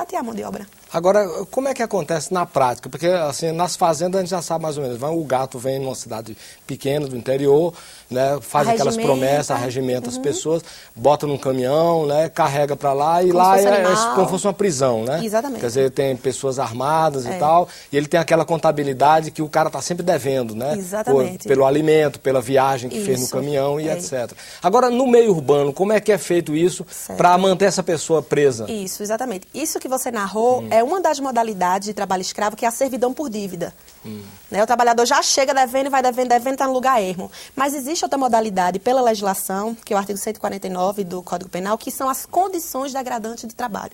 baratear a mão de obra. Agora, como é que acontece na prática? Porque, assim, nas fazendas a gente já sabe mais ou menos. O gato vem numa cidade pequena do interior, né, faz aquelas promessas, arregimenta as pessoas, bota num caminhão, né, carrega para lá e como lá é como se fosse uma prisão, né? Exatamente. Quer dizer, tem pessoas armadas e tal, e ele tem aquela contabilidade que o cara está sempre devendo, né? Exatamente. Pelo alimento, pela viagem que fez no caminhão e etc. Agora, no meio urbano, como é que é feito isso para manter essa pessoa presa? Isso, exatamente. Isso que você narrou é uma das modalidades de trabalho escravo, que é a servidão por dívida. Né? O trabalhador já chega devendo, vai devendo, está no lugar ermo. Mas existe outra modalidade pela legislação, que é o artigo 149 do Código Penal, que são as condições degradantes de trabalho.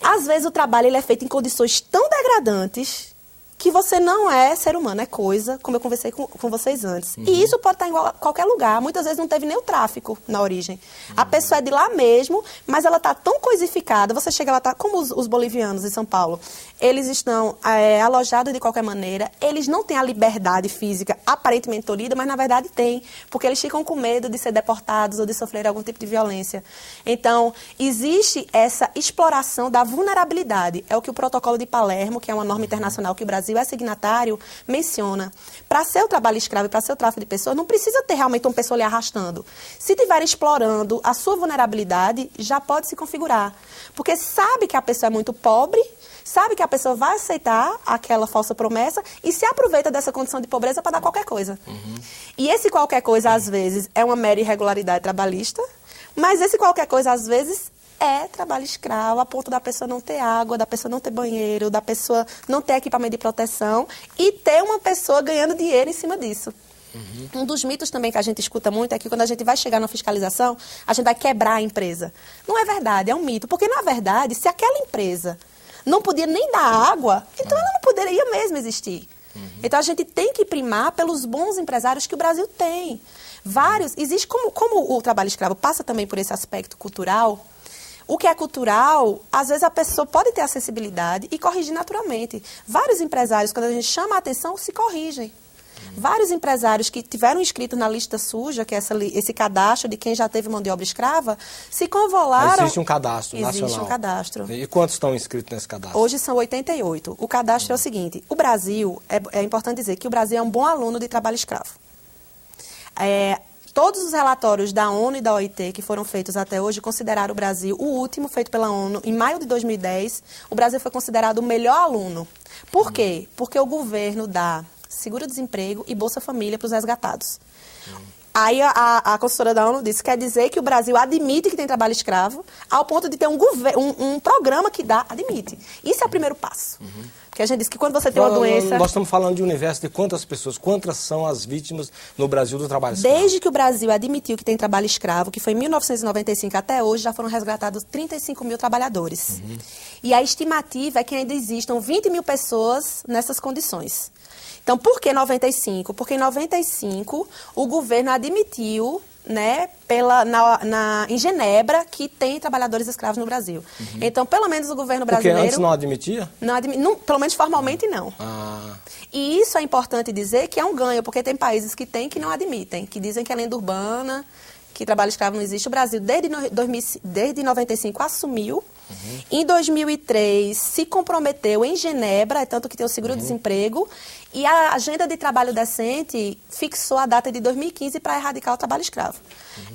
Às vezes o trabalho ele é feito em condições tão degradantes que você não é ser humano, é coisa, como eu conversei com vocês antes. E isso pode estar em qualquer lugar. Muitas vezes não teve nem o tráfico na origem. A pessoa é de lá mesmo, mas ela está tão coisificada. Você chega lá, tá como os bolivianos em São Paulo. Eles estão alojados de qualquer maneira. Eles não têm a liberdade física aparentemente tolhida, mas na verdade têm. Porque eles ficam com medo de ser deportados ou de sofrer algum tipo de violência. Então, existe essa exploração da vulnerabilidade. É o que o Protocolo de Palermo, que é uma norma internacional que o Brasil é signatário, menciona. Para ser o trabalho escravo e para ser o tráfico de pessoas, não precisa ter realmente uma pessoa lhe arrastando. Se estiver explorando a sua vulnerabilidade, já pode se configurar. Porque sabe que a pessoa é muito pobre, sabe que a pessoa vai aceitar aquela falsa promessa e se aproveita dessa condição de pobreza para dar qualquer coisa. E esse qualquer coisa, às vezes, é uma mera irregularidade trabalhista, mas esse qualquer coisa, às vezes, é trabalho escravo, a ponto da pessoa não ter água, da pessoa não ter banheiro, da pessoa não ter equipamento de proteção e ter uma pessoa ganhando dinheiro em cima disso. Um dos mitos também que a gente escuta muito é que quando a gente vai chegar na fiscalização, a gente vai quebrar a empresa. Não é verdade, é um mito. Porque, na verdade, se aquela empresa não podia nem dar água, então ela não poderia mesmo existir. Então a gente tem que primar pelos bons empresários que o Brasil tem. Vários, existe como o trabalho escravo passa também por esse aspecto cultural. O que é cultural, às vezes a pessoa pode ter acessibilidade e corrigir naturalmente. Vários empresários, quando a gente chama a atenção, se corrigem. Vários empresários que tiveram inscrito na lista suja, que é esse cadastro de quem já teve mão de obra escrava, se convolaram... Existe um cadastro nacional. Existe um cadastro. E quantos estão inscritos nesse cadastro? Hoje são 88. O cadastro é o seguinte, o Brasil, é importante dizer que o Brasil é um bom aluno de trabalho escravo. Todos os relatórios da ONU e da OIT que foram feitos até hoje consideraram o Brasil, o último feito pela ONU, em maio de 2010, o Brasil foi considerado o melhor aluno. Por quê? Porque o governo dá seguro-desemprego e Bolsa Família para os resgatados. Aí a consultora da ONU disse, quer dizer que o Brasil admite que tem trabalho escravo, ao ponto de ter um programa que admite. Isso é o primeiro passo. Porque a gente diz que quando você tem uma doença... Nós estamos falando de universo de quantas pessoas, quantas são as vítimas no Brasil do trabalho escravo? Desde que o Brasil admitiu que tem trabalho escravo, que foi em 1995 até hoje, já foram resgatados 35 mil trabalhadores. E a estimativa é que ainda existam 20 mil pessoas nessas condições. Então, por que 95? Porque em 95 o governo admitiu, né, em Genebra, que tem trabalhadores escravos no Brasil. Então, pelo menos o governo brasileiro... Porque antes não admitia? Pelo menos formalmente não. E isso é importante dizer que é um ganho, porque tem países que têm que não admitem, que dizem que é lenda urbana, que trabalho escravo não existe. O Brasil, desde 95, assumiu. Em 2003, se comprometeu em Genebra, tanto que tem o seguro-desemprego, e a Agenda de Trabalho Decente fixou a data de 2015 para erradicar o trabalho escravo.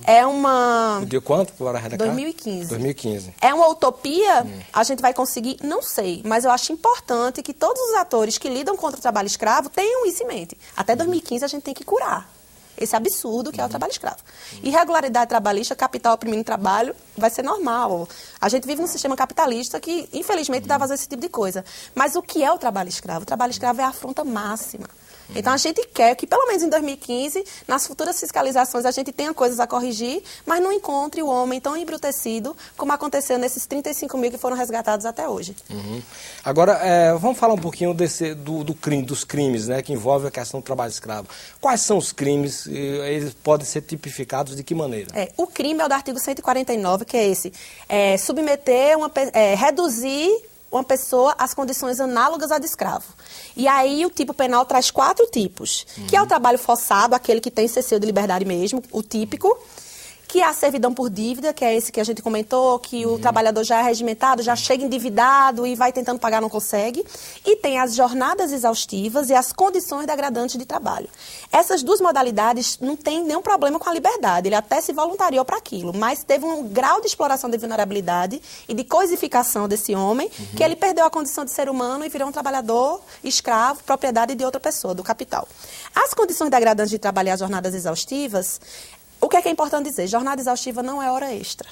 É uma... De quanto para erradicar? 2015. 2015. É uma utopia? A gente vai conseguir? Não sei, mas eu acho importante que todos os atores que lidam contra o trabalho escravo tenham isso em mente. Até 2015 a gente tem que curar esse absurdo que é o trabalho escravo. Irregularidade trabalhista, capital oprimindo trabalho, vai ser normal. A gente vive num sistema capitalista que, infelizmente, dá a fazer esse tipo de coisa. Mas o que é o trabalho escravo? O trabalho escravo é a afronta máxima. Então, a gente quer que, pelo menos em 2015, nas futuras fiscalizações, a gente tenha coisas a corrigir, mas não encontre o homem tão embrutecido como aconteceu nesses 35 mil que foram resgatados até hoje. Agora, vamos falar um pouquinho dos crimes, né, que envolvem a questão do trabalho escravo. Quais são os crimes? Eles podem ser tipificados de que maneira? O crime é o do artigo 149, que é esse. Reduzir uma pessoa às condições análogas à de escravo. E aí o tipo penal traz 4 tipos, que é o trabalho forçado, aquele que tem cessio de liberdade mesmo, o típico, que é a servidão por dívida, que é esse que a gente comentou, que o trabalhador já é regimentado, já chega endividado e vai tentando pagar, não consegue. E tem as jornadas exaustivas e as condições degradantes de trabalho. Essas duas modalidades não tem nenhum problema com a liberdade, ele até se voluntariou para aquilo, mas teve um grau de exploração de vulnerabilidade e de coisificação desse homem, que ele perdeu a condição de ser humano e virou um trabalhador escravo, propriedade de outra pessoa, do capital. As condições degradantes de trabalho e as jornadas exaustivas, o que é importante dizer? Jornada exaustiva não é hora extra.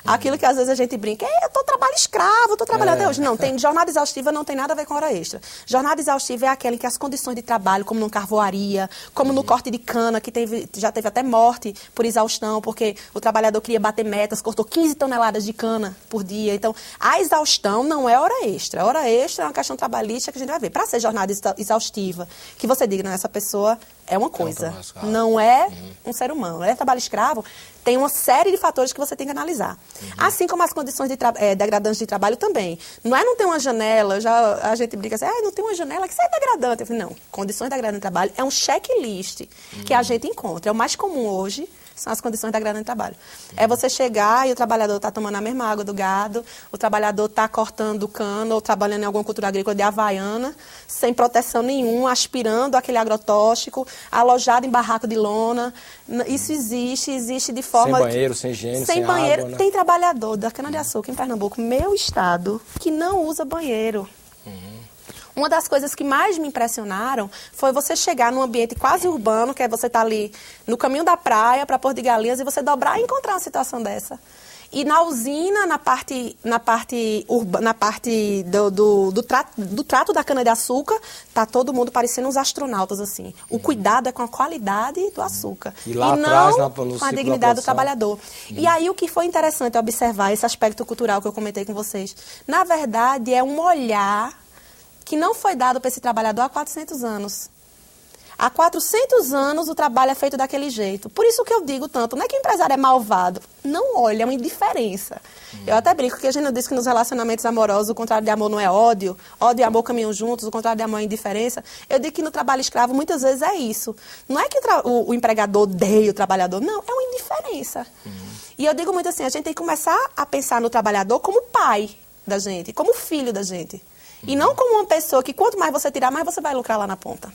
Aquilo que às vezes a gente brinca, eu estou trabalho escravo, estou trabalhando até hoje. Não, jornada exaustiva não tem nada a ver com hora extra. Jornada exaustiva é aquela em que as condições de trabalho, como no carvoaria, como no corte de cana, que já teve até morte por exaustão, porque o trabalhador queria bater metas, cortou 15 toneladas de cana por dia. Então, a exaustão não é hora extra. A hora extra é uma questão trabalhista que a gente vai ver. Para ser jornada exaustiva, que você diga, não, essa pessoa é uma coisa, não é um ser humano. É trabalho escravo, tem uma série de fatores que você tem que analisar. Assim como as condições degradantes de trabalho também. Não ter uma janela, a gente brinca assim, não tem uma janela que isso é degradante. Eu falei, não, condições degradantes de trabalho é um checklist que a gente encontra. É o mais comum hoje, são as condições degradantes de trabalho. É você chegar e o trabalhador está tomando a mesma água do gado, o trabalhador está cortando cana ou trabalhando em alguma cultura agrícola de Havaiana, sem proteção nenhuma, aspirando aquele agrotóxico, alojado em barraco de lona. Isso existe de forma... Sem banheiro, sem higiene, sem banheiro. Água, né? Tem trabalhador da cana-de-açúcar em Pernambuco, meu estado, que não usa banheiro. Uma das coisas que mais me impressionaram foi você chegar num ambiente quase urbano, que é você estar ali no caminho da praia para Porto de Galinhas e você dobrar e encontrar uma situação dessa. E na usina, na parte do trato da cana-de-açúcar, tá todo mundo parecendo uns astronautas, assim. O cuidado é com a qualidade do açúcar. E lá atrás, com a dignidade do trabalhador. E aí o que foi interessante observar, esse aspecto cultural que eu comentei com vocês, na verdade é um olhar que não foi dado para esse trabalhador há 400 anos. Há 400 anos o trabalho é feito daquele jeito. Por isso que eu digo tanto, não é que o empresário é malvado. Não olha, é uma indiferença. Eu até brinco que a gente não diz que nos relacionamentos amorosos o contrário de amor não é ódio. Ódio e amor caminham juntos, o contrário de amor é indiferença. Eu digo que no trabalho escravo muitas vezes é isso. Não é que o empregador odeia o trabalhador, não, é uma indiferença. E eu digo muito assim, a gente tem que começar a pensar no trabalhador como pai da gente, como filho da gente. E não como uma pessoa que quanto mais você tirar, mais você vai lucrar lá na ponta.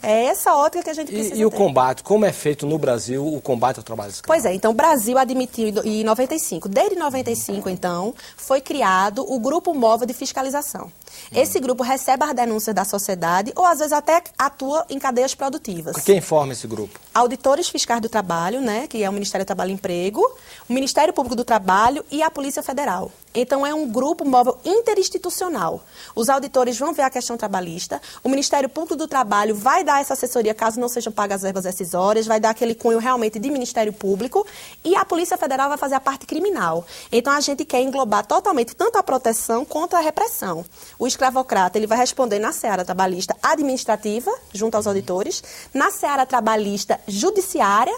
É essa ótica que a gente precisa ter. E o combate, como é feito no Brasil o combate ao trabalho escravo? Pois é, então o Brasil admitiu em 95. Desde 95, então, foi criado o Grupo Móvel de Fiscalização. Esse grupo recebe as denúncias da sociedade ou às vezes até atua em cadeias produtivas. Quem forma esse grupo? Auditores fiscais do trabalho, né, que é o Ministério do Trabalho e Emprego, o Ministério Público do Trabalho e a Polícia Federal. Então, é um grupo móvel interinstitucional. Os auditores vão ver a questão trabalhista, o Ministério Público do Trabalho vai dar essa assessoria caso não sejam pagas as verbas rescisórias, vai dar aquele cunho realmente de Ministério Público e a Polícia Federal vai fazer a parte criminal. Então, a gente quer englobar totalmente tanto a proteção quanto a repressão. O escravocrata, ele vai responder na seara trabalhista administrativa, junto aos auditores, na seara trabalhista judiciária,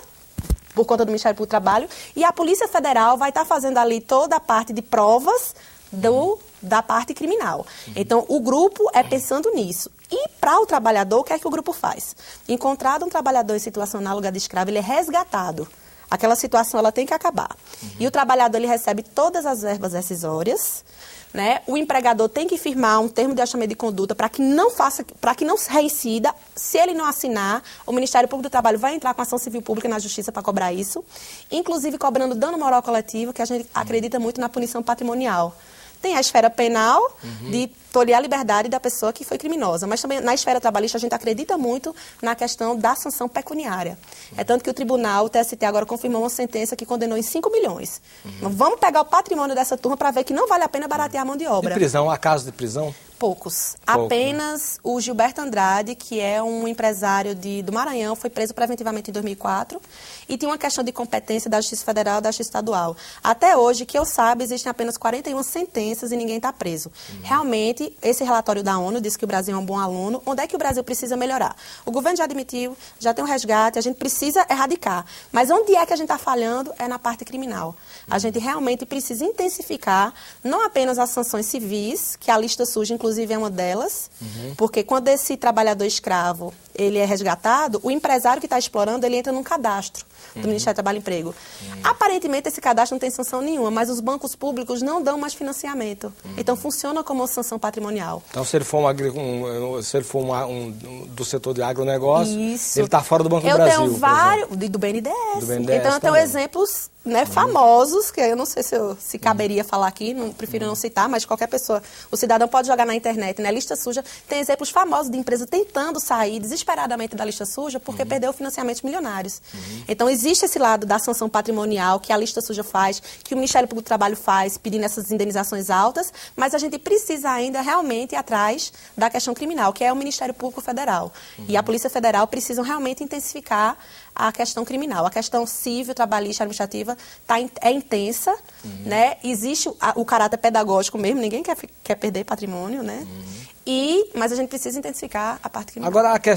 por conta do Ministério Público do Trabalho, e a Polícia Federal vai estar fazendo ali toda a parte de provas da parte criminal. Então, o grupo é pensando nisso. E para o trabalhador, o que é que o grupo faz? Encontrado um trabalhador em situação análoga de escravo, ele é resgatado. Aquela situação, ela tem que acabar. E o trabalhador, ele recebe todas as verbas rescisórias, né? O empregador tem que firmar um termo de ajustamento de conduta para que não reincida. Se ele não assinar, o Ministério Público do Trabalho vai entrar com ação civil pública na Justiça para cobrar isso, inclusive cobrando dano moral coletivo, que a gente acredita muito na punição patrimonial. Tem a esfera penal de tolher a liberdade da pessoa que foi criminosa, mas também na esfera trabalhista a gente acredita muito na questão da sanção pecuniária. É tanto que o tribunal, o TST, agora confirmou uma sentença que condenou em 5 milhões. Então, vamos pegar o patrimônio dessa turma para ver que não vale a pena baratear a mão de obra. E prisão, há casos de prisão? Poucos. Apenas o Gilberto Andrade, que é um empresário do Maranhão, foi preso preventivamente em 2004 e tinha uma questão de competência da Justiça Federal e da Justiça Estadual. Até hoje, que eu saiba, existem apenas 41 sentenças e ninguém está preso. Realmente, esse relatório da ONU diz que o Brasil é um bom aluno. Onde é que o Brasil precisa melhorar? O governo já admitiu, já tem um resgate, a gente precisa erradicar. Mas onde é que a gente está falhando? É na parte criminal. A gente realmente precisa intensificar não apenas as sanções civis, que a lista suja, inclusive, é uma delas, porque quando esse trabalhador escravo ele é resgatado, o empresário que está explorando, ele entra num cadastro. do Ministério do Trabalho e Emprego. Aparentemente, esse cadastro não tem sanção nenhuma, mas os bancos públicos não dão mais financiamento. Então, funciona como uma sanção patrimonial. Então, se ele for, do setor de agronegócio, ele está fora do Banco do Brasil. Eu tenho vários... Do BNDES. Então, eu tenho exemplos, né, famosos, que eu não sei se caberia falar aqui, prefiro não citar, mas qualquer pessoa, o cidadão pode jogar na internet, né, lista suja. Tem exemplos famosos de empresas tentando sair desesperadamente da lista suja porque perdeu financiamentos milionários. Então, existe esse lado da sanção patrimonial que a lista suja faz, que o Ministério Público do Trabalho faz, pedindo essas indenizações altas, mas a gente precisa ainda realmente ir atrás da questão criminal, que é o Ministério Público Federal. E a Polícia Federal precisam realmente intensificar a questão criminal. A questão civil, trabalhista, administrativa é intensa, né? Existe o caráter pedagógico mesmo, ninguém quer perder patrimônio, né? Mas a gente precisa intensificar a parte criminal. Agora, a questão